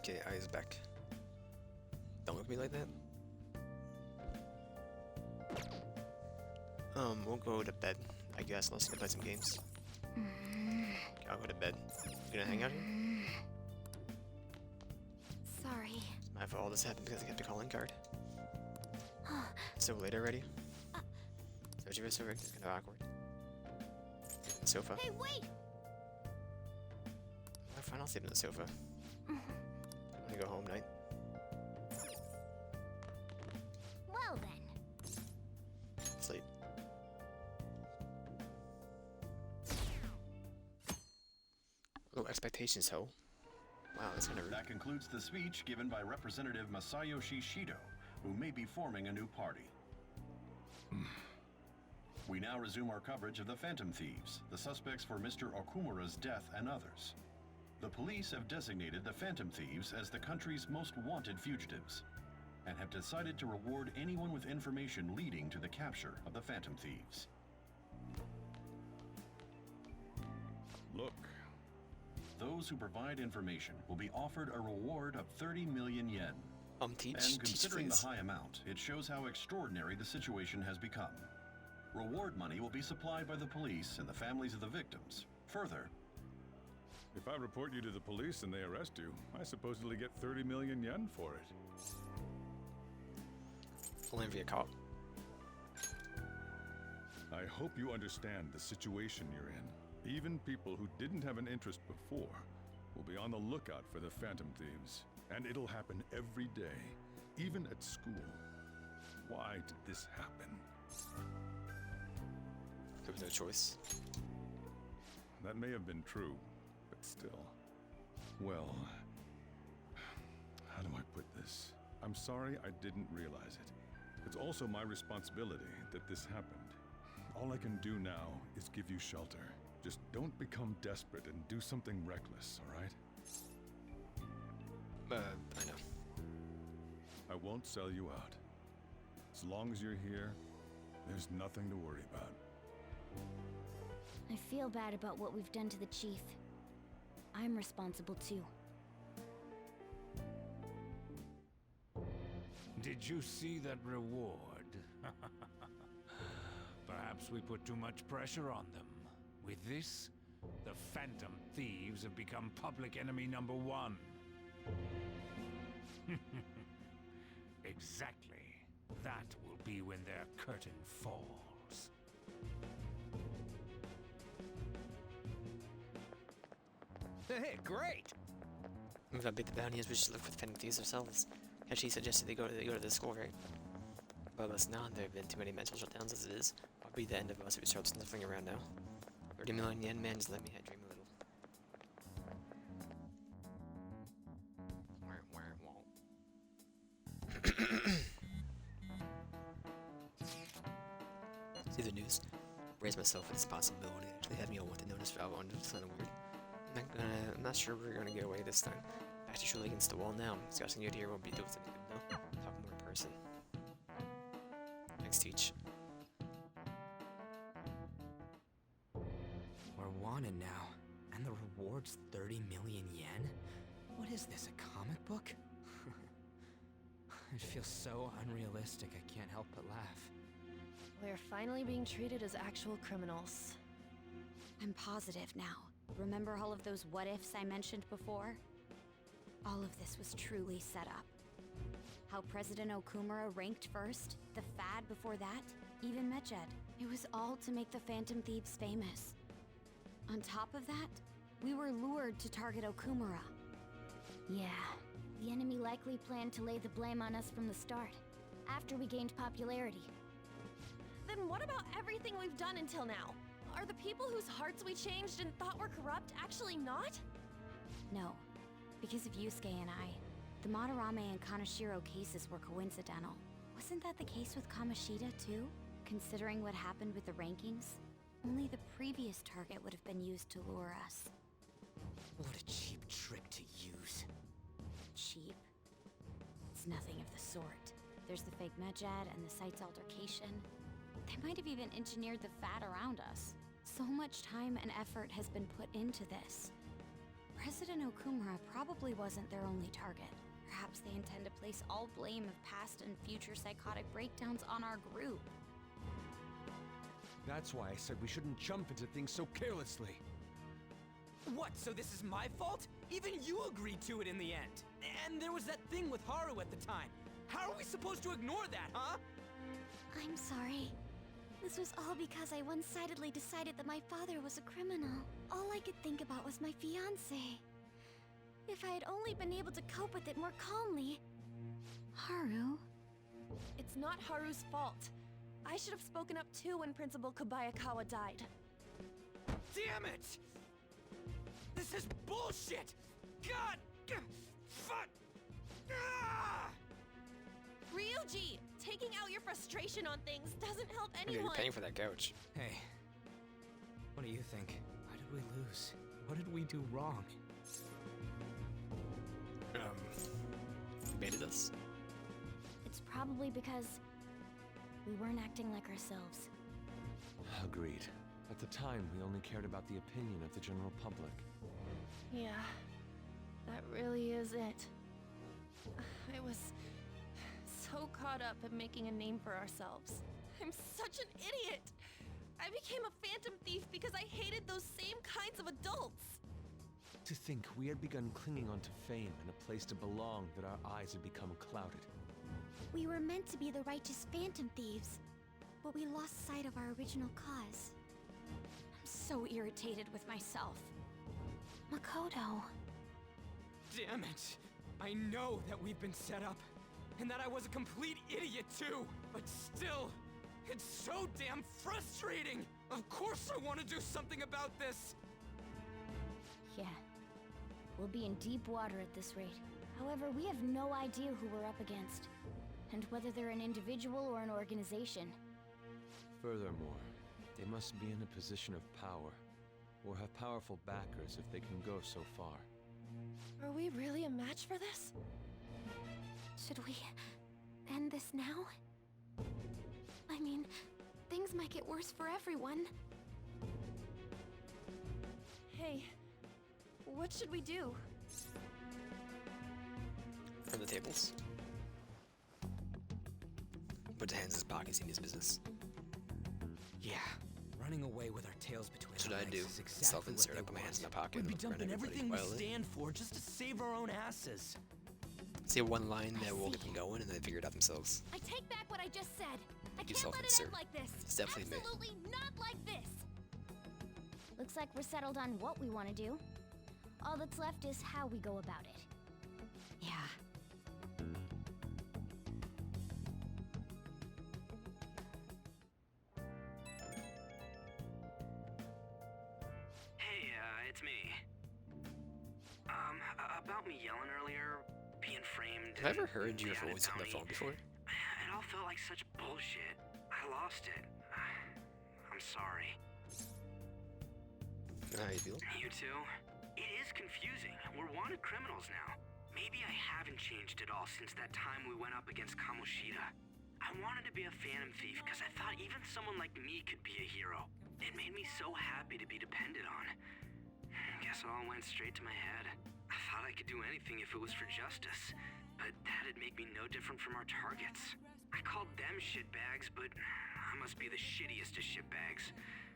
Okay, eyes back. Don't look at me like that. We'll go to bed, I guess, unless we play some games. Okay, I'll go to bed. You gonna hang out here? Sorry. My fault all this happened because I kept the calling card. So late already? So you were so it's kind of awkward. The sofa. Hey, wait! Fine, I'll sleep on the sofa. I'm gonna go home night. Well then. Sleep. Low expectations, ho. Wow, that's kind of rude. That concludes the speech given by Representative Masayoshi Shido, who may be forming a new party. We now resume our coverage of the Phantom Thieves, the suspects for Mr. Okumura's death and others. The police have designated the Phantom Thieves as the country's most wanted fugitives, and have decided to reward anyone with information leading to the capture of the Phantom Thieves. Look. Those who provide information will be offered a reward of 30 million yen. Teach And considering the please. high amount, it shows how extraordinary the situation has become. Reward money will be supplied by the police and the families of the victims. Further, If I report you to the police and they arrest you, I supposedly get 30 million yen for it. Only via cop. I hope you understand the situation you're in. Even people who didn't have an interest before will be on the lookout for the Phantom Thieves. And it'll happen every day, even at school. Why did this happen? There was no choice. That may have been true, but still. Well, how do I put this? I'm sorry I didn't realize it. It's also my responsibility that this happened. All I can do now is give you shelter. Just don't become desperate and do something reckless, all right? I know. I won't sell you out. As long as you're here, there's nothing to worry about. I feel bad about what we've done to the chief. I'm responsible too. Did you see that reward? Perhaps we put too much pressure on them. With this, the Phantom Thieves have become public enemy number 1. Exactly. That will be when their curtain falls. Hey, great! If I beat the bounties, we should look for the Phantom Thieves ourselves. And she suggested they go to the school, right? But let's not. There have been too many mental shutdowns as it is. I'll be the end of us if we start sniffing around now. 30 million yen, man, just let me dream a little. See the news. Raise myself with this possibility. Actually had me all want to notice Valve on it's kind of weird. I'm not sure we're gonna get away this time. Back to truly against the wall now. Discussing you here won't be doing something good, no. Talk more in person. Thanks, Teach. We're wanted now, and the reward's 30 million yen? What is this, a comic book? It feels so unrealistic I can't help but laugh. We're finally being treated as actual criminals. I'm positive now. Remember all of those what-ifs I mentioned before? All of this was truly set up. How President Okumura ranked first, the Fad before that, even Mechad. It was all to make the Phantom Thieves famous. On top of that, we were lured to target Okumura. Yeah, the enemy likely planned to lay the blame on us from the start, after we gained popularity. Then what about everything we've done until now? Are the people whose hearts we changed and thought were corrupt actually not? No, because of Yusuke and I, the Madarame and Kaneshiro cases were coincidental. Wasn't that the case with Kamoshida too? Considering what happened with the rankings, only the previous target would have been used to lure us. What a cheap trick to use. Cheap? It's nothing of the sort. There's the fake Mechad and the site's altercation. They might have even engineered the Fad around us. So much time and effort has been put into this. President Okumura probably wasn't their only target. Perhaps they intend to place all blame of past and future psychotic breakdowns on our group. That's why I said we shouldn't jump into things so carelessly. What, so this is my fault? Even you agreed to it in the end. And there was that thing with Haru at the time. How are we supposed to ignore that, huh? I'm sorry. This was all because I one-sidedly decided that my father was a criminal. All I could think about was my fiancé. If I had only been able to cope with it more calmly... Haru? It's not Haru's fault. I should have spoken up too when Principal Kobayakawa died. Damn it! This is bullshit! God! Fuck! Ah! Ryuji! Taking out your frustration on things doesn't help I mean, anyone. you're paying for that couch. Hey, what do you think? Why did we lose? What did we do wrong? Baited us. It's probably because we weren't acting like ourselves. Agreed. At the time, we only cared about the opinion of the general public. Yeah, that really is it. I was so caught up in making a name for ourselves. I'm such an idiot! I became a phantom thief because I hated those same kinds of adults! To think we had begun clinging onto fame and a place to belong that our eyes had become clouded. We were meant to be the righteous phantom thieves, but we lost sight of our original cause. I'm so irritated with myself. Makoto. Damn it! I know that we've been set up, and that I was a complete idiot too, but still, it's so damn frustrating! Of course I want to do something about this! Yeah. We'll be in deep water at this rate. However, we have no idea who we're up against, and whether they're an individual or an organization. Furthermore, they must be in a position of power, or have powerful backers if they can go so far. Are we really a match for this? Should we end this now? I mean, things might get worse for everyone. Hey, what should we do? From the tables. Put the hands in his pockets in his business. Yeah, running away with our tails between That's what our I legs do. is exactly Self-insert. what I they put my hands in my want. pocket. We'd be and run dumping everybody everything we wildly. stand for just to save our own asses. Say one line that will get them going, and they figure it out themselves. I take back what I just said. I You can't let it self-insert. end like this. It's definitely me. Absolutely not like this. Looks like we're settled on what we want to do. All that's left is how we go about it. Yeah. Hey, it's me. About me yelling earlier, being framed. Have I ever and heard your the added voice on the bounty, phone before? It all felt like such bullshit. I lost it. I'm sorry. How you feel? You too? It is confusing. We're wanted criminals now. Maybe I haven't changed at all since that time we went up against Kamoshida. I wanted to be a phantom thief because I thought even someone like me could be a hero. It made me so happy to be depended on. Guess it all went straight to my head. I thought I could do anything if it was for justice, but that'd make me no different from our targets. I called them shitbags, but I must be the shittiest of shitbags.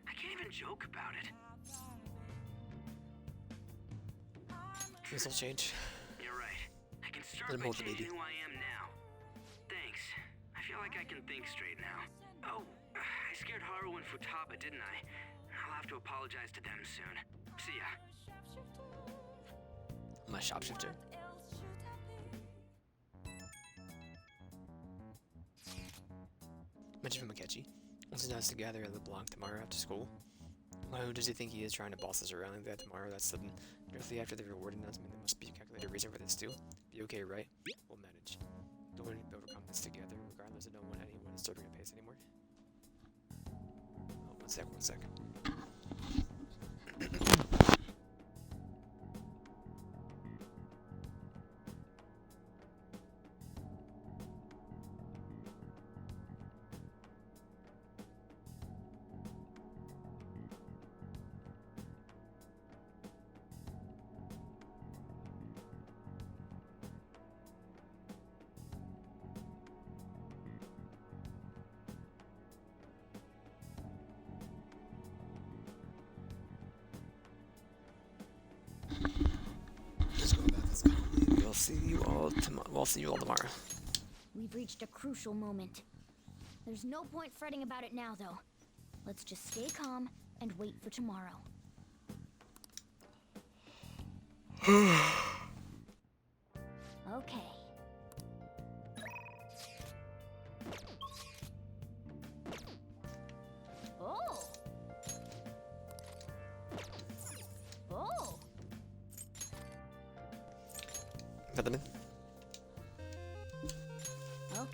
I can't even joke about it. This will change. You're right. I can start Let him by hold the changing baby. who I am now. Thanks. I feel like I can think straight now. Oh, I scared Haru and Futaba, didn't I? I'll have to apologize to them soon. See ya. My shapeshifter. Mention from Akechi. Once he knows to gather at LeBlanc tomorrow after school. Well, who does he think he is trying to boss us around like that tomorrow? That's sudden. Directly after the reward announcement, there must be a calculated reason for this too. Be okay, right? We'll manage. Don't worry, we'll overcome this together, regardless. I don't want anyone disturbing our pace anymore. Oh, one sec. see you all tomorrow. Well, I'll see you all tomorrow. We've reached a crucial moment. There's no point fretting about it now, though. Let's just stay calm and wait for tomorrow. Okay. Oh! Oh! Got them in. Oh.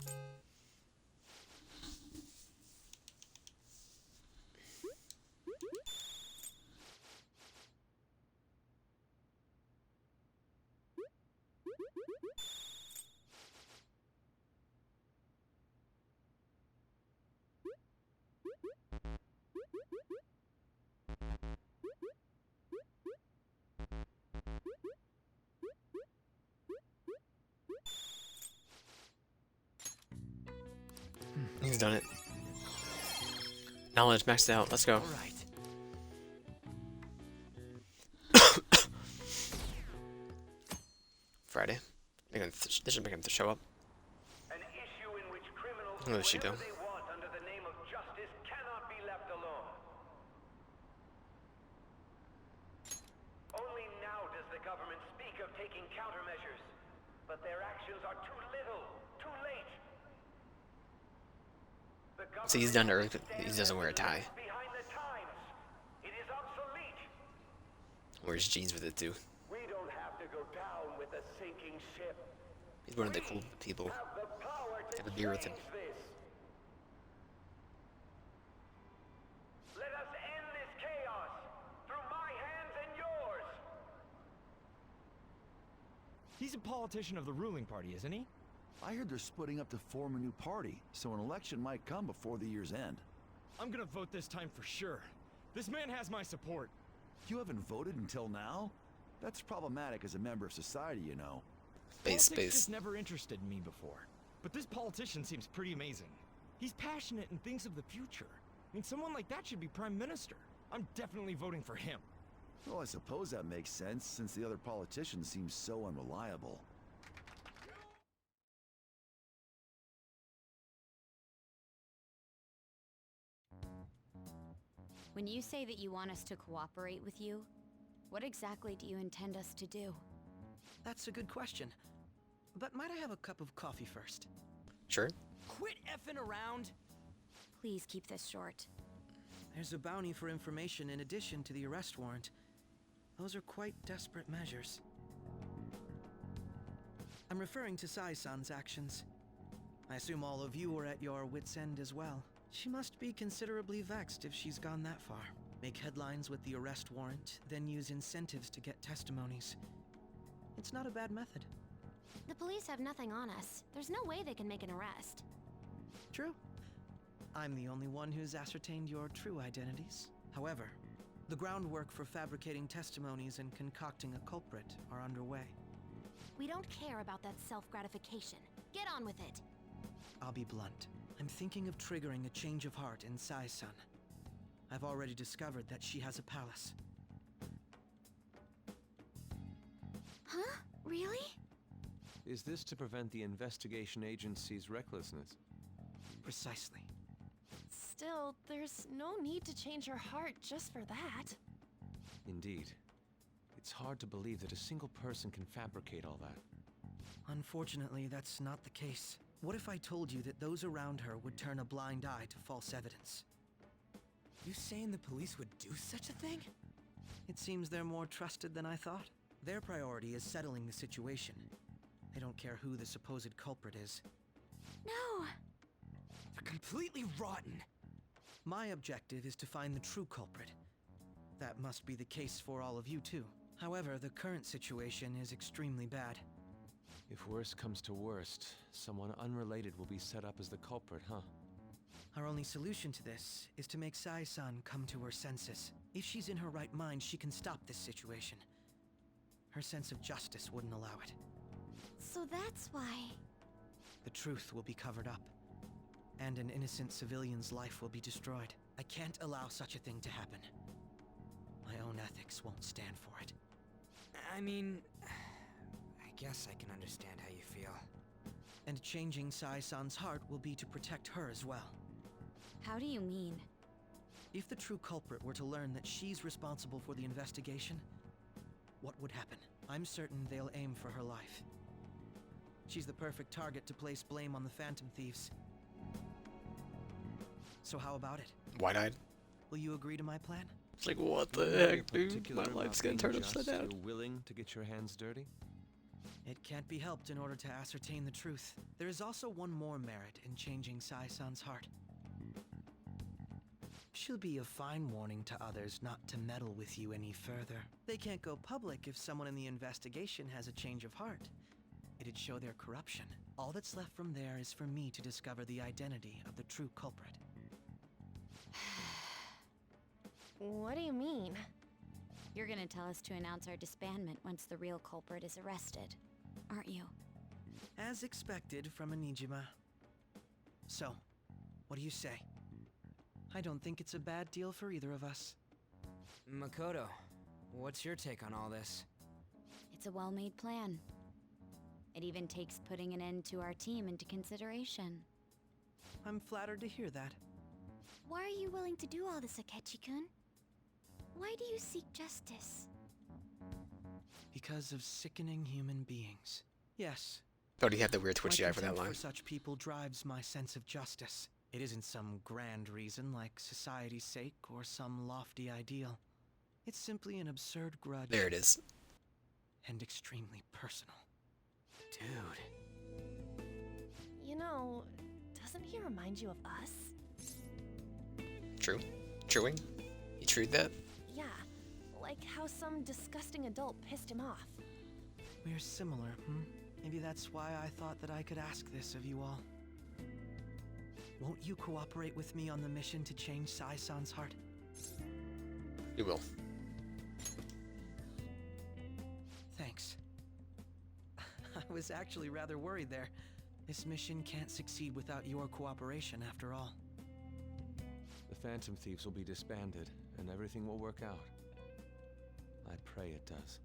He's done it. Knowledge maxed out. Let's go. All right. Friday. This should make him to show up. An issue in which criminals What does she do? they want under the name of justice cannot be left alone. Only now does the government speak of taking countermeasures, but their actions are too little, too late. See, he's done early. He doesn't wear a tie. Behind the times. It is obsolete. Wears jeans with it too. We don't have to go down with a sinking ship. He's one of the cool people. Have the power to Have a beer with him. change this. Let us end this chaos through my hands and yours. He's a politician of the ruling party, isn't he? I heard they're splitting up to form a new party, so an election might come before the year's end. I'm gonna vote this time for sure. This man has my support. You haven't voted until now? That's problematic as a member of society, you know. Politics just never interested me before. But this politician seems pretty amazing. He's passionate and thinks of the future. I mean, someone like that should be prime minister. I'm definitely voting for him. Well, I suppose that makes sense, since the other politician seems so unreliable. When you say that you want us to cooperate with you, what exactly do you intend us to do? That's a good question. But might I have a cup of coffee first? Sure. Quit effing around! Please keep this short. There's a bounty for information in addition to the arrest warrant. Those are quite desperate measures. I'm referring to Sai-san's actions. I assume all of you were at your wits' end as well. She must be considerably vexed if she's gone that far. Make headlines with the arrest warrant, then use incentives to get testimonies. It's not a bad method. The police have nothing on us. There's no way they can make an arrest. True. I'm the only one who's ascertained your true identities. However, the groundwork for fabricating testimonies and concocting a culprit are underway. We don't care about that self-gratification. Get on with it. I'll be blunt. I'm thinking of triggering a change of heart in Sai-san. I've already discovered that she has a palace. Huh? Really? Is this to prevent the investigation agency's recklessness? Precisely. Still, there's no need to change her heart just for that. Indeed. It's hard to believe that a single person can fabricate all that. Unfortunately, that's not the case. What if I told you that those around her would turn a blind eye to false evidence? You saying the police would do such a thing? It seems they're more trusted than I thought. Their priority is settling the situation. They don't care who the supposed culprit is. No! They're completely rotten! My objective is to find the true culprit. That must be the case for all of you too. However, the current situation is extremely bad. If worst comes to worst, someone unrelated will be set up as the culprit, huh? Our only solution to this is to make Sai-san come to her senses. If she's in her right mind, she can stop this situation. Her sense of justice wouldn't allow it. So that's why... The truth will be covered up, and an innocent civilian's life will be destroyed. I can't allow such a thing to happen. My own ethics won't stand for it. I mean, I guess I can understand how you feel. And changing Sai-san's heart will be to protect her as well. How do you mean? If the true culprit were to learn that she's responsible for the investigation, what would happen? I'm certain they'll aim for her life. She's the perfect target to place blame on the Phantom Thieves. So how about it? Wide-eyed. Will you agree to my plan? It's like, what the Are you heck, dude? particular My about life's getting being turned upside just? down. You're willing to get your hands dirty? It can't be helped in order to ascertain the truth. There is also one more merit in changing Sai-san's heart. She'll be a fine warning to others not to meddle with you any further. They can't go public if someone in the investigation has a change of heart. It'd show their corruption. All that's left from there is for me to discover the identity of the true culprit. What do you mean? You're gonna tell us to announce our disbandment once the real culprit is arrested, aren't you? As expected from Onijima. So, what do you say? I don't think it's a bad deal for either of us. Makoto, what's your take on all this? It's a well-made plan. It even takes putting an end to our team into consideration. I'm flattered to hear that. Why are you willing to do all this, Akechi-kun? Why do you seek justice? Because of sickening human beings. Yes. Oh, do you have the weird twitchy my eye for that contempt line? for such people drives my sense of justice. It isn't some grand reason like society's sake or some lofty ideal. It's simply an absurd grudge. There it is. And extremely personal. Dude. You know, doesn't he remind you of us? True. Truing? You trued that? Yeah, like how some disgusting adult pissed him off. We're similar, Maybe that's why I thought that I could ask this of you all. Won't you cooperate with me on the mission to change Sai-san's heart? You will. Thanks. I was actually rather worried there. This mission can't succeed without your cooperation, after all. The Phantom Thieves will be disbanded, and everything will work out. I pray it does.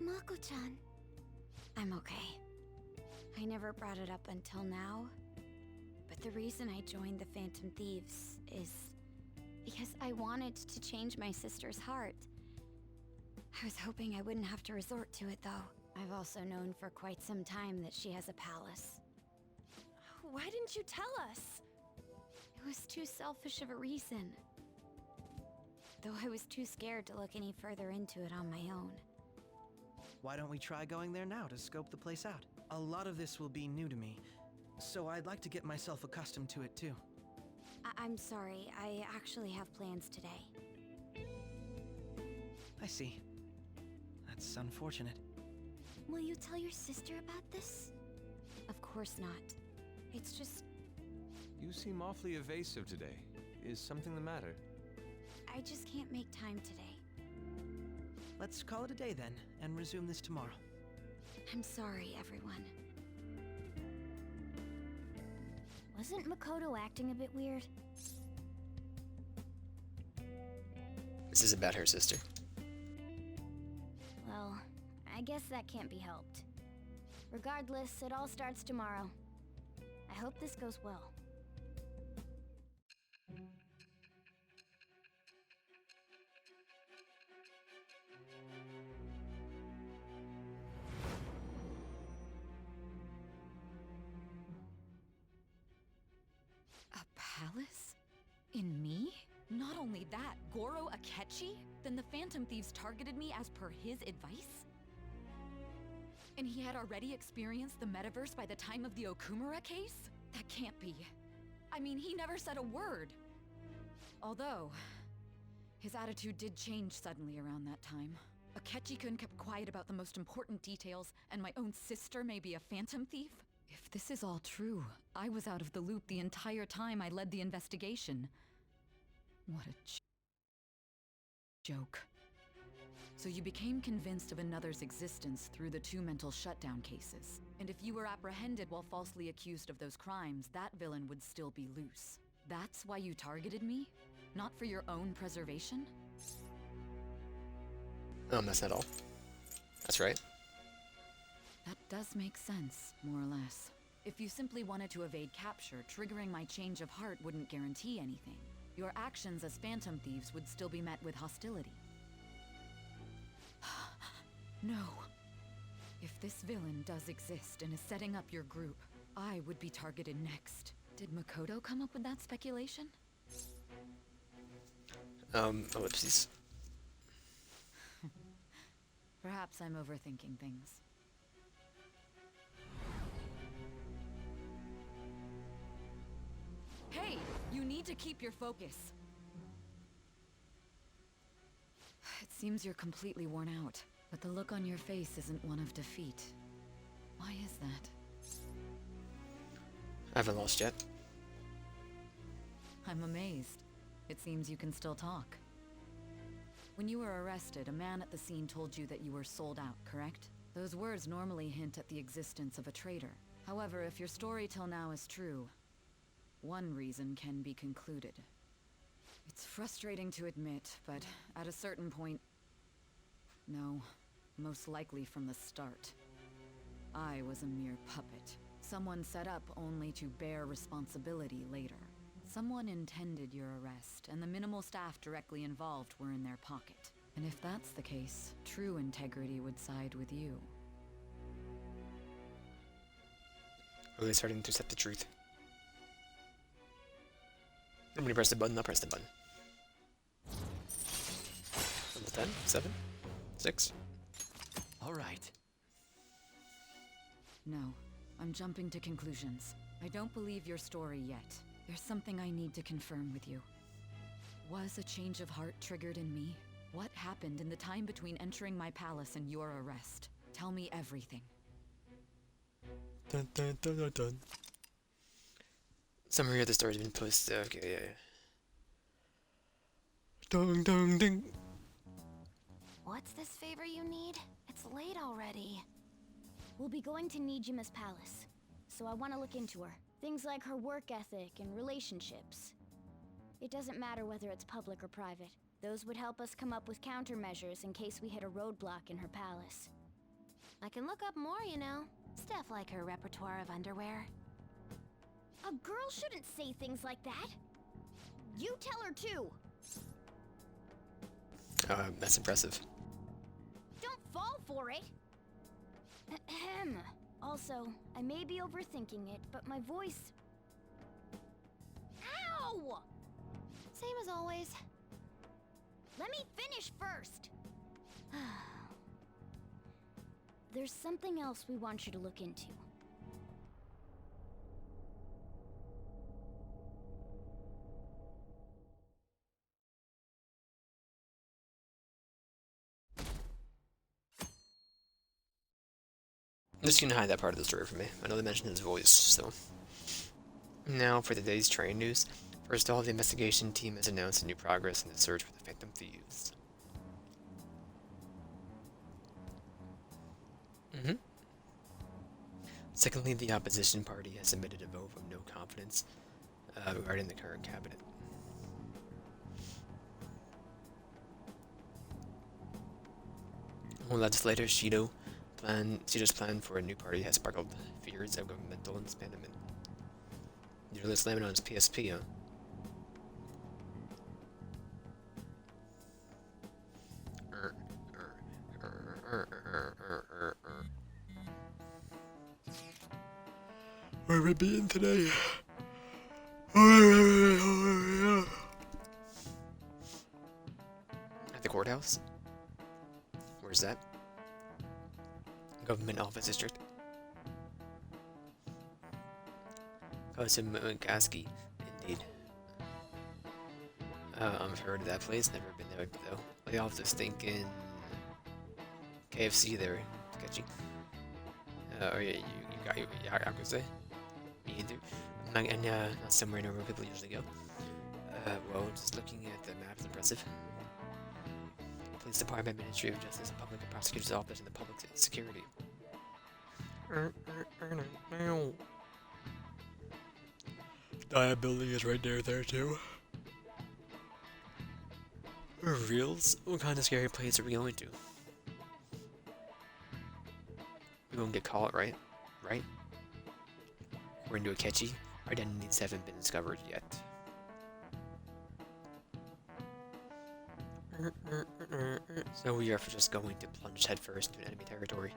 Mako-chan. I'm okay. I never brought it up until now, but the reason I joined the Phantom Thieves is because I wanted to change my sister's heart. I was hoping I wouldn't have to resort to it, though. I've also known for quite some time that she has a palace. Why didn't you tell us? It was too selfish of a reason. Though I was too scared to look any further into it on my own. Why don't we try going there now to scope the place out? A lot of this will be new to me, so I'd like to get myself accustomed to it too. I'm sorry, I actually have plans today. I see. That's unfortunate. Will you tell your sister about this? Of course not. It's just... You seem awfully evasive today. Is something the matter? I just can't make time today. Let's call it a day then, and resume this tomorrow. I'm sorry, everyone. Wasn't Makoto acting a bit weird? This is about her sister. Well, I guess that can't be helped. Regardless, it all starts tomorrow. I hope this goes well. A palace? In me? Not only that, Goro Akechi? Then the Phantom Thieves targeted me as per his advice? And he had already experienced the metaverse by the time of the Okumura case? That can't be. I mean, he never said a word. Although, his attitude did change suddenly around that time. Akechi-kun kept quiet about the most important details, and my own sister may be a Phantom Thief? If this is all true, I was out of the loop the entire time I led the investigation. What a joke. So you became convinced of another's existence through the 2 mental shutdown cases. And if you were apprehended while falsely accused of those crimes, that villain would still be loose. That's why you targeted me? Not for your own preservation? That's not all. That's right. That does make sense, more or less. If you simply wanted to evade capture, triggering my change of heart wouldn't guarantee anything. Your actions as Phantom Thieves would still be met with hostility. No. If this villain does exist and is setting up your group, I would be targeted next. Did Makoto come up with that speculation? Ellipses. Perhaps I'm overthinking things. Hey! You need to keep your focus. It seems you're completely worn out, but the look on your face isn't one of defeat. Why is that? I haven't lost yet. I'm amazed. It seems you can still talk. When you were arrested, a man at the scene told you that you were sold out, correct? Those words normally hint at the existence of a traitor. However, if your story till now is true, one reason can be concluded. It's frustrating to admit, but at a certain point... No, most likely from the start. I was a mere puppet. Someone set up only to bear responsibility later. Someone intended your arrest, and the minimal staff directly involved were in their pocket. And if that's the case, true integrity would side with you. Really starting to accept the truth. I'm gonna press the button, I'll press the button. Level 10, 7, 6. Alright. No, I'm jumping to conclusions. I don't believe your story yet. There's something I need to confirm with you. Was a change of heart triggered in me? What happened in the time between entering my palace and your arrest? Tell me everything. Dun dun dun dun dun. Summary of the story has been posted. Okay, yeah. Dong dong ding. What's this favor you need? It's late already. We'll be going to Nijima's palace, so I want to look into her. Things like her work ethic and relationships. It doesn't matter whether it's public or private. Those would help us come up with countermeasures in case we hit a roadblock in her palace. I can look up more, you know. Stuff like her repertoire of underwear. A girl shouldn't say things like that. You tell her too. That's impressive. Don't fall for it. Ahem. Also, I may be overthinking it, but my voice... Ow! Same as always. Let me finish first. There's something else we want you to look into. I'm just gonna hide that part of the story from me. I know they mentioned his voice, so. Now for the day's train news. First of all, the investigation team has announced a new progress in the search for the Phantom Thieves. Secondly, the opposition party has submitted a vote of no confidence regarding the current cabinet. Legislator Shido's plan for a new party has sparkled fears of governmental disbandment. You're really slamming on his PSP, huh? Where are we being today? At the courthouse? Where's that? Government Office District. Kosumigaski, indeed. I've heard of that place, never been there though. The office thinking KFC there, sketchy. Oh yeah, you got Yakuza? Me either. Not somewhere where people usually go. Well, just looking at the map is impressive. Police Department, Ministry of Justice, Public Prosecutor's Office, and the Public Security. Diet building is right there too. Reals? What kind of scary place are we going to? We won't get caught, right? Right? We're into Akechi. Our identities haven't been discovered yet. So we are just going to plunge headfirst into enemy territory.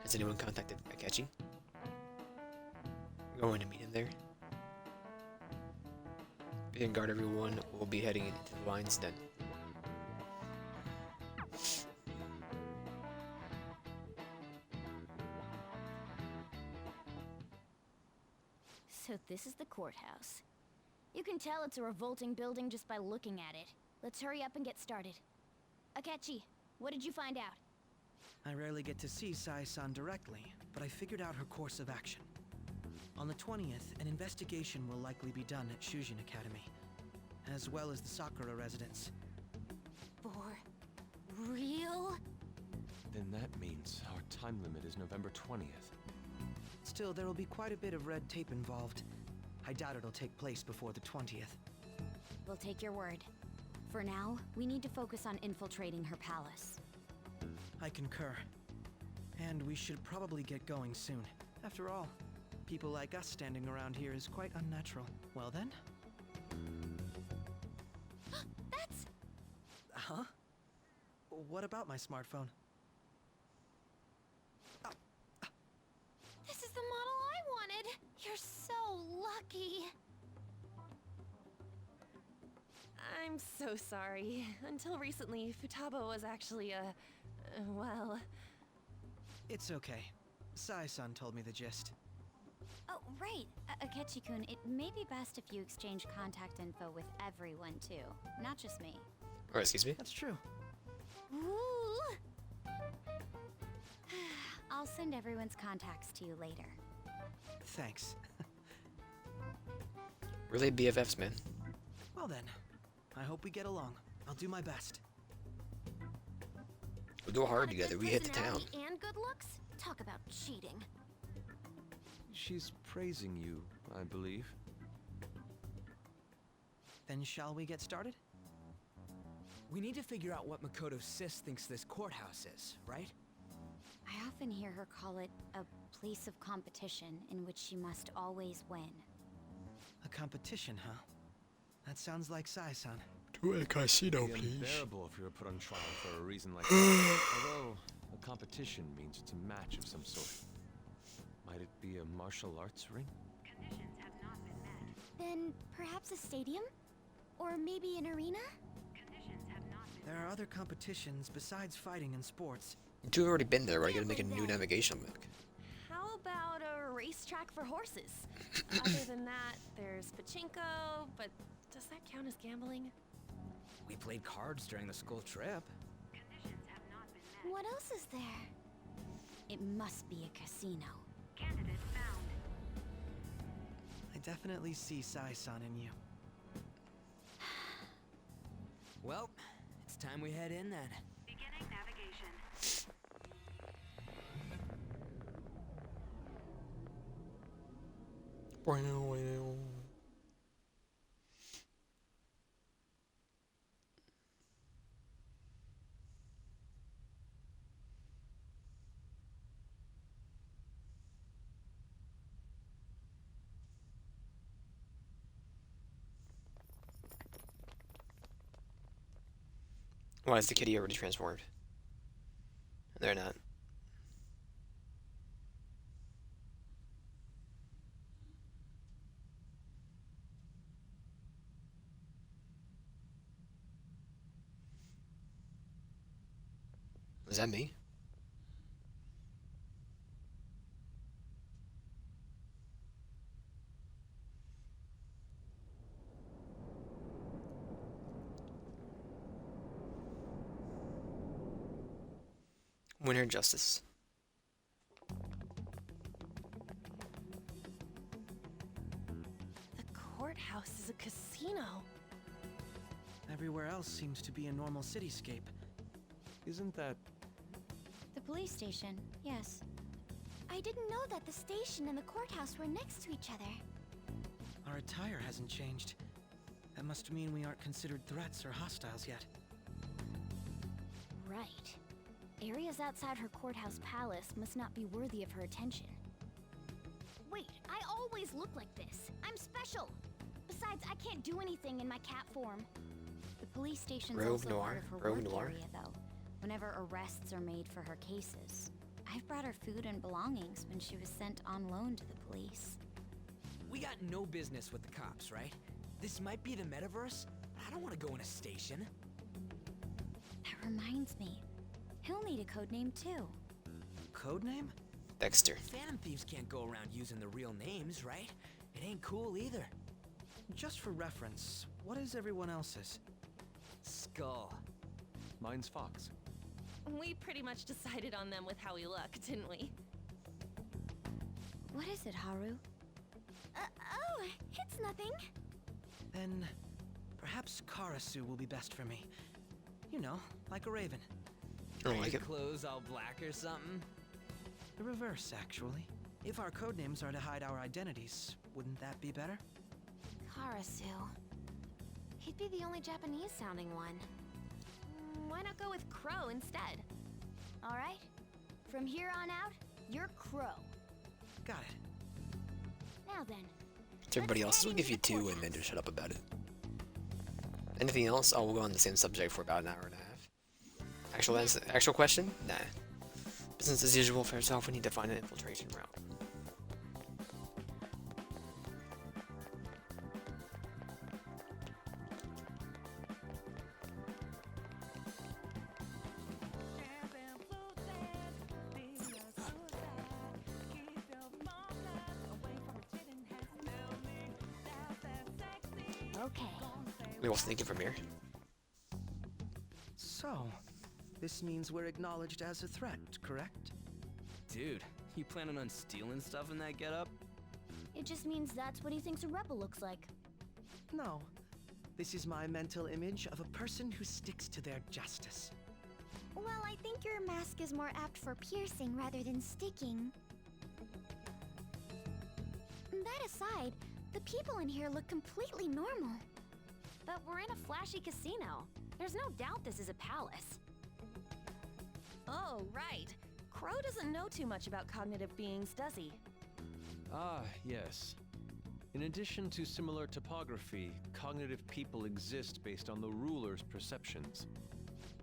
Has anyone contacted Akechi? Going to meet him there. Be on guard, everyone. We'll be heading into the lion's den. So this is the courthouse. You can tell it's a revolting building just by looking at it. Let's hurry up and get started. Akechi, what did you find out? I rarely get to see Sai-san directly, but I figured out her course of action. On the 20th, an investigation will likely be done at Shujin Academy, as well as the Sakura residence. For real? Then that means our time limit is November 20th. Still, there will be quite a bit of red tape involved. I doubt it'll take place before the 20th. We'll take your word. For now, we need to focus on infiltrating her palace. I concur. And we should probably get going soon. After all, people like us standing around here is quite unnatural. Well then? That's... Huh? What about my smartphone? This is the model I wanted! You're so lucky! I'm so sorry. Until recently, Futaba was actually a... well... It's okay. Sai-san told me the gist. Oh, right. Akechi-kun, it may be best if you exchange contact info with everyone, too. Not just me. Or excuse me? That's true. Ooh! I'll send everyone's contacts to you later. Thanks. Really BFFs, man. Well then, I hope we get along. I'll do my best. We'll go hard together. We hit the town. Personality and good looks? Talk about cheating. She's praising you, I believe. Then shall we get started? We need to figure out what Makoto Sis thinks this courthouse is, right? I often hear her call it a place of competition in which she must always win. A competition, huh? That sounds like Sai-san. To a casino, It'd be please. unbearable if you were put on trial for a reason like that. Although, a competition means it's a match of some sort. Might it be a martial arts ring? Conditions have not been met. Then perhaps a stadium? Or maybe an arena? Conditions have not been There are other competitions besides fighting and sports. You've already been there. Why gotta make a new navigation book? How about a racetrack for horses? Other than that, there's pachinko, but does that count as gambling? We played cards during the school trip. Conditions have not been met. What else is there? It must be a casino. Candidate found. I definitely see Sai-san in you. Well, it's time we head in then. Beginning navigation. Why is the kitty already transformed? They're not. Was that me? Winter Justice. The courthouse is a casino. Everywhere else seems to be a normal cityscape. Isn't that... The police station, yes. I didn't know that the station and the courthouse were next to each other. Our attire hasn't changed. That must mean we aren't considered threats or hostiles yet. Right. Areas outside her courthouse palace must not be worthy of her attention. Wait, I always look like this. I'm special. Besides, I can't do anything in my cat form. The police station's Rogue also Noir. part of her Rogue work Noir. area, though. Whenever arrests are made for her cases, I've brought her food and belongings when she was sent on loan to the police. We got no business with the cops, right? This might be the metaverse. I don't want to go in a station. That reminds me. He'll need a code name too. Codename? Dexter. Phantom thieves can't go around using the real names, right? It ain't cool either. Just for reference, what is everyone else's? Skull. Mine's Fox. We pretty much decided on them with how we look, didn't we? What is it, Haru? Oh, it's nothing. Then perhaps Karasu will be best for me. You know, like a raven. I don't like it. Clothes all black or something? The reverse, actually. If our codenames are to hide our identities, wouldn't that be better? Karasu. He'd be the only Japanese-sounding one. Why not go with Crow instead? All right. From here on out, you're Crow. Got it. Now then. To everybody else, we'll give you 2 and then just shut up about it. Anything else? Oh, we'll go on the same subject for about an hour and a half. Actual question? Nah. Business as usual for yourself, we need to find an infiltration route. Okay. We will sneak it from here. So, this means we're acknowledged as a threat, correct? Dude, you planning on stealing stuff in that getup? It just means that's what he thinks a rebel looks like. No. This is my mental image of a person who sticks to their justice. Well, I think your mask is more apt for piercing rather than sticking. That aside, the people in here look completely normal. But we're in a flashy casino. There's no doubt this is a palace. Oh, right. Crow doesn't know too much about cognitive beings, does he? Ah, yes. In addition to similar topography, cognitive people exist based on the ruler's perceptions.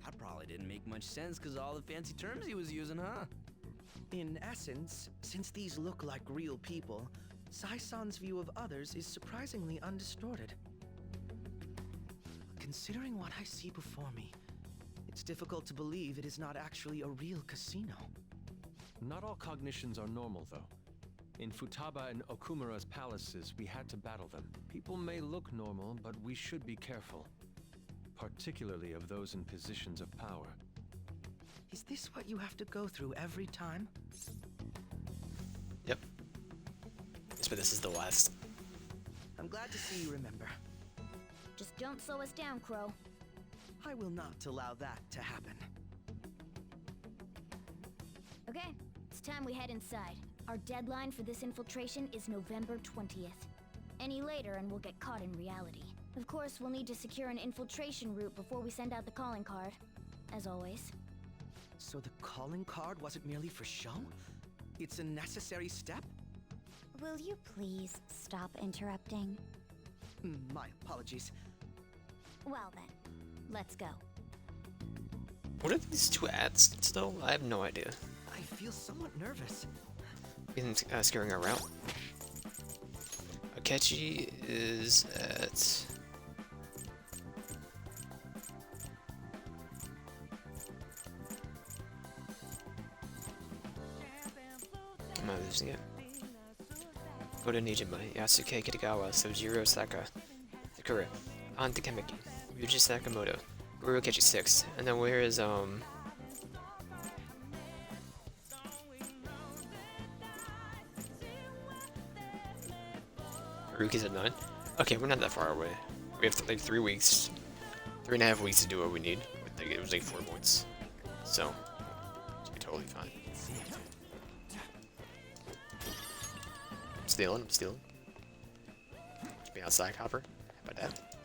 That probably didn't make much sense because all the fancy terms he was using, huh? In essence, since these look like real people, Sai-san's view of others is surprisingly undistorted. Considering what I see before me, it's difficult to believe it is not actually a real casino. Not all cognitions are normal, though. In Futaba and Okumura's palaces, we had to battle them. People may look normal, but we should be careful. Particularly of those in positions of power. Is this what you have to go through every time? Yep. But this is the last. I'm glad to see you remember. Just don't slow us down, Crow. I will not allow that to happen. Okay, it's time we head inside. Our deadline for this infiltration is November 20th. Any later and we'll get caught in reality. Of course, we'll need to secure an infiltration route before we send out the calling card. As always. So the calling card wasn't merely for show? It's a necessary step? Will you please stop interrupting? My apologies. Well then, let's go. What are these 2 ads still? I have no idea. I feel somewhat nervous. Been scouring our route. Akechi is at... Am I losing it? Go to Nijima, Yasuke Kitagawa, Sojiro Saka, Sakura, An Takemaki, Ryuji Sakamoto, Guru Akechi 6, and then where is Haruki's at 9? Okay, we're not that far away. We have like 3 weeks, 3.5 weeks to do what we need. I think it was like 4 points. So, should be totally fine. I'm stealing. Just be outside, Copper. How about that?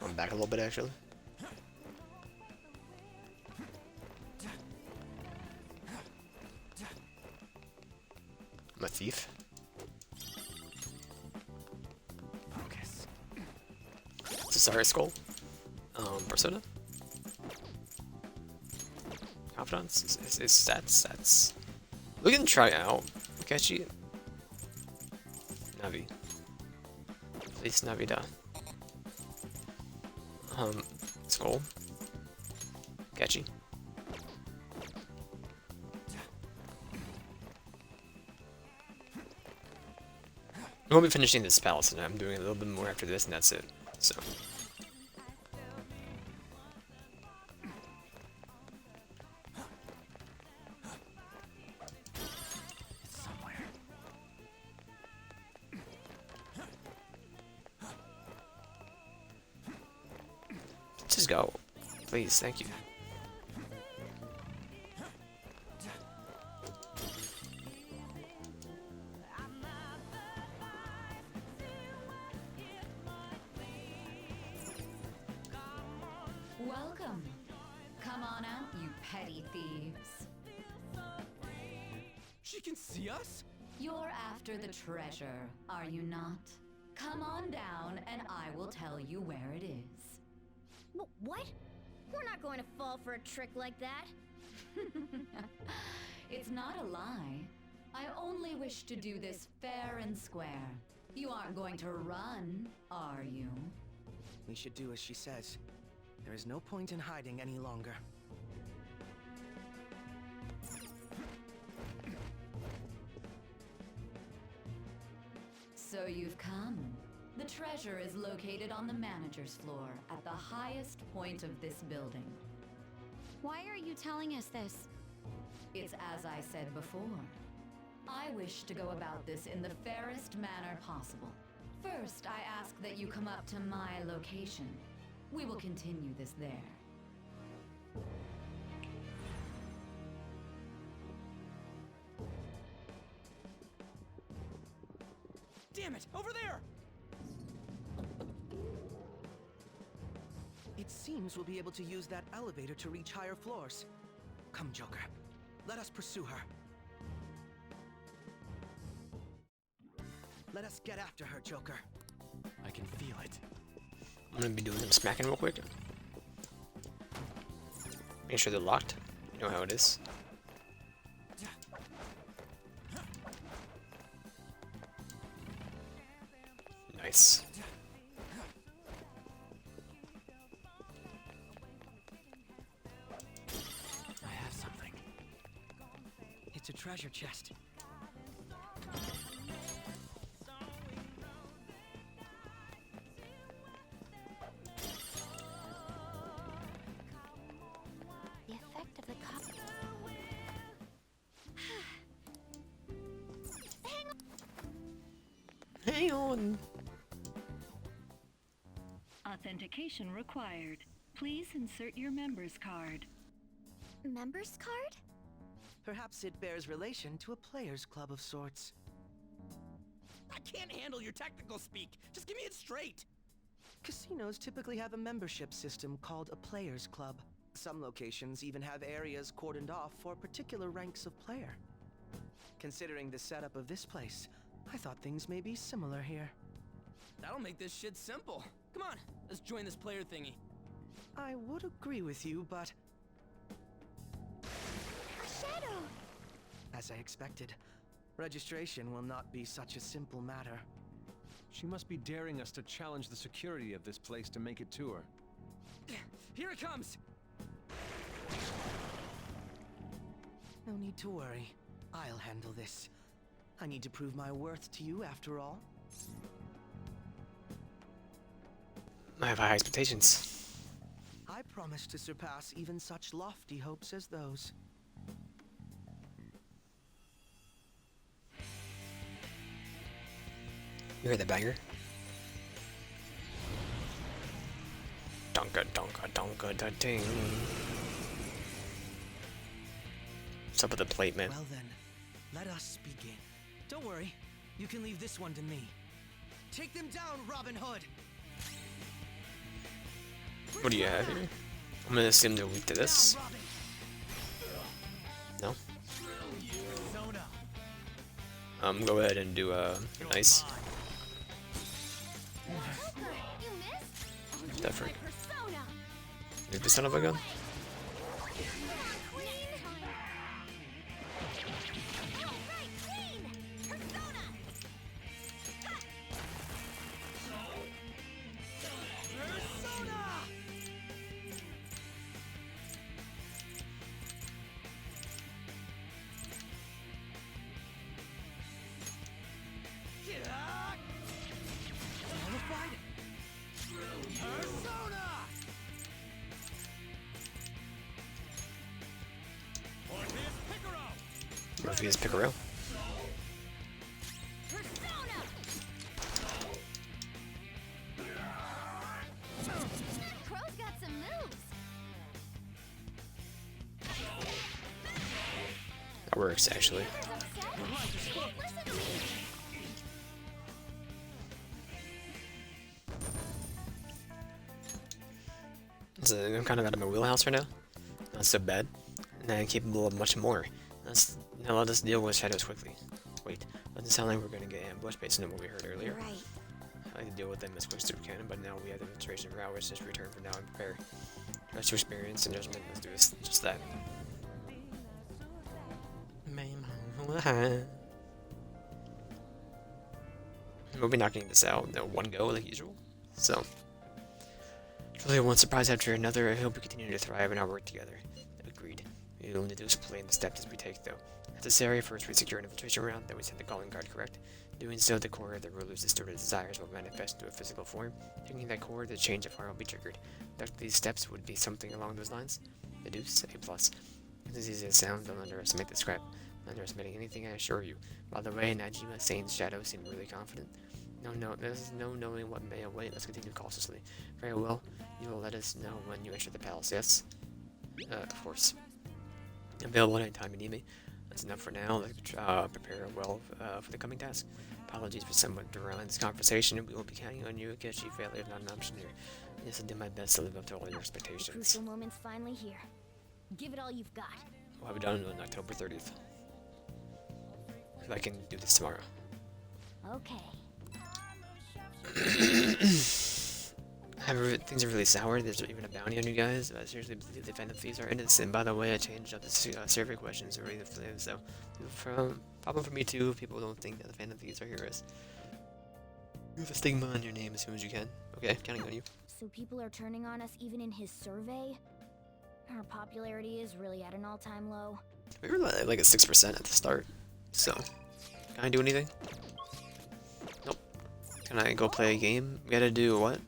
I'm back a little bit, actually. thief. Focus. Cesaria Skull. Persona. Confidence. Is stats. We can try out. Akechi. Navi. Please Navida. Skull. Akechi. I won't be finishing this palace, and I'm doing a little bit more after this, and that's it. So. Just go. Please, thank you. Welcome. Come on out, you petty thieves. She can see us? You're after the treasure, are you not? Come on down and I will tell you where it is. What? We're not going to fall for a trick like that. It's not a lie. I only wish to do this fair and square. You aren't going to run, are you? We should do as she says. There is no point in hiding any longer. So you've come. The treasure is located on the manager's floor at the highest point of this building. Why are you telling us this? It's as I said before. I wish to go about this in the fairest manner possible. First, I ask that you come up to my location. We will continue this there. Damn it! Over there! It seems we'll be able to use that elevator to reach higher floors. Come, Joker. Let us pursue her. Let us get after her, Joker. I can feel it. I'm gonna be doing some smacking real quick. Make sure they're locked. You know how it is. Nice. I have something. It's a treasure chest. The effect of the copy. Hang on. Authentication required. Please insert your member's card. Member's card? Perhaps it bears relation to a players' club of sorts. I can't handle your technical speak. Just give me it straight. Casinos typically have a membership system called a players' club. Some locations even have areas cordoned off for particular ranks of player. Considering the setup of this place, I thought things may be similar here. That'll make this shit simple. Come on, let's join this player thingy. I would agree with you, but A shadow! as I expected, registration will not be such a simple matter. She must be daring us to challenge the security of this place to make it to her. Here it comes! No need to worry. I'll handle this. I need to prove my worth to you after all. I have high expectations. I promise to surpass even such lofty hopes as those. You hear the banger? Donka donka donka da ding. What's up with the plate, man? Well then, let us begin. Don't worry, you can leave this one to me. Take them down, Robin Hood! What do you have here? I'm gonna assume they're weak to this. No? Go ahead and do nice. That freak. Nuke the son of a gun. Morpheus Picaro. Crow's got some moves. That works actually. So I'm kind of out of my wheelhouse right now. Not so bad. And I'm capable of much more. Now let us deal with shadows quickly. Wait, doesn't sound like we're going to get ambushed based on what we heard earlier. Right. I like to deal with them as quick as we can, but now we have the demonstration for hours. Just return from now and prepare. Trust your experience and judgment. Let's do this. Just that. We'll be knocking this out in one go, like usual. So, truly one surprise after another. I hope we continue to thrive and our work together. Agreed. We will need to explain the steps as we take, though. Necessary, first we secure an infiltration round, then we set the calling card correct. Doing so, the core of the ruler's distorted desires will manifest into a physical form. Taking that core, the change of heart will be triggered. Conduct these steps would be something along those lines. Deduce, A+. It's as easy as it sounds, don't underestimate the scrap. Not underestimating anything, I assure you. By the way, Najima Sane's shadow seemed really confident. There's no knowing what may await. Let's continue cautiously. Very well. You will let us know when you enter the palace, yes? Of course. Available anytime you need me. That's enough for now. Let's prepare well for the coming task. Apologies for somewhat derailing this conversation. We will be counting on you. Akechi, failure is not an option here. Yes, I did my best to live up to all your expectations. The crucial moment's finally here. Give it all you've got. We'll have it done on October 30th. If I can do this tomorrow. Okay. Things are really sour. There's even a bounty on you guys. I seriously believe the Phantom Thieves are innocent. By the way, I changed up the survey questions already, so problem for me too. People don't think that the Phantom Thieves are heroes. Move a stigma on your name as soon as you can. Okay, counting on you. So people are turning on us even in his survey? Our popularity is really at an all-time low. We were like at 6% at the start. So, can I do anything? Nope. Can I go play a game? We gotta do what?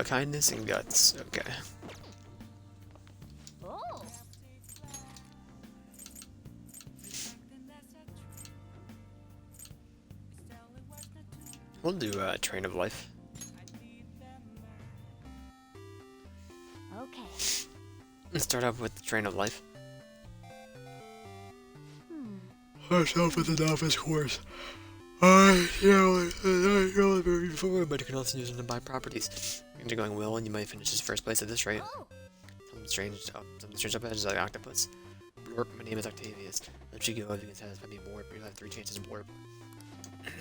Kindness and guts. Okay. Oh. We'll do Train of Life. Okay. Let's start off with Train of Life. Hmm. With the novice course. But you can also use them to buy properties. Things are going well, and you might finish as first place at this rate. Oh. Something strange up edges like octopus. Blorp, my name is Octavius. Let you go if you can satisfy me, Blorp. You'll have 3 chances, Blorp.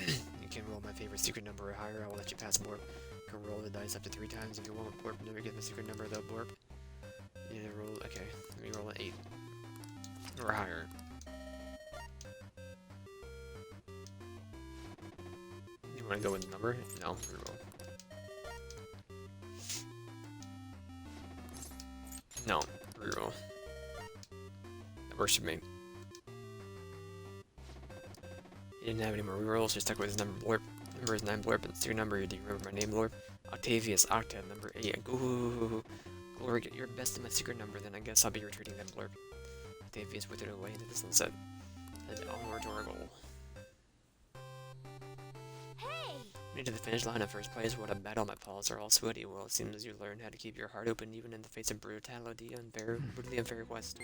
You can roll my favorite secret number or higher. I will let you pass, Blorp. You can roll the dice up to 3 times if you want, Blorp. Never get the secret number though, Blorp. You need to roll. Okay, let me roll an 8 or higher. You want to go with the number? No, reroll. No, reroll. That works for me. He didn't have any more rerolls, so stuck with his number, Blorp. Number is 9, Blorp, and it's your number. Do you remember my name, Blorp? Octavius, Octa, number 8. Ooh, Glory, get your best in my secret number, then I guess I'll be retreating them, Blorp. Octavius withered away into the sunset. Head onward to our goal. Hey! Made to the finish line at first place. What a battle, my paws are all sweaty. Well, it seems you learn how to keep your heart open even in the face of brutality and brutally unfair quest.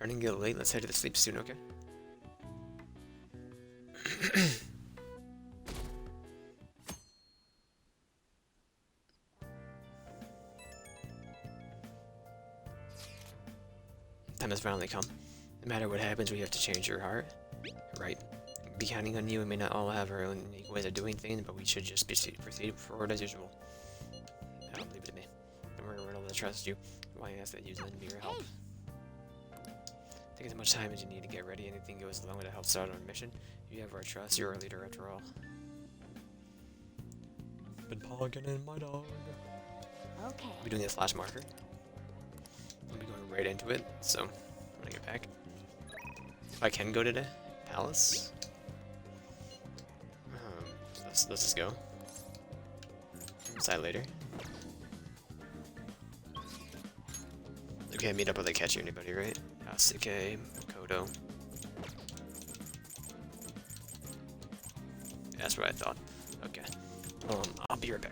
Starting to get late. Let's head to sleep soon, okay? Time has finally come. No matter what happens, we have to change your heart. Right. Be counting on you. We may not all have our own unique ways of doing things, but we should just proceed forward as usual. Leave it to me. Don't worry, we're able to trust you. Why ask that you lend me your help? Take as much time as you need to get ready. Anything goes along to help start on a mission. You have our trust. You're our leader after all. Been pogging in my dog. Okay. I'll be doing a flash marker. I'll be going right into it, so when I get back. If I can go today, Palace. Let's just go. Decide later. Okay, meet up with Akechi or anybody, right? Asuke, Kodo. That's what I thought. Okay. I'll be right back.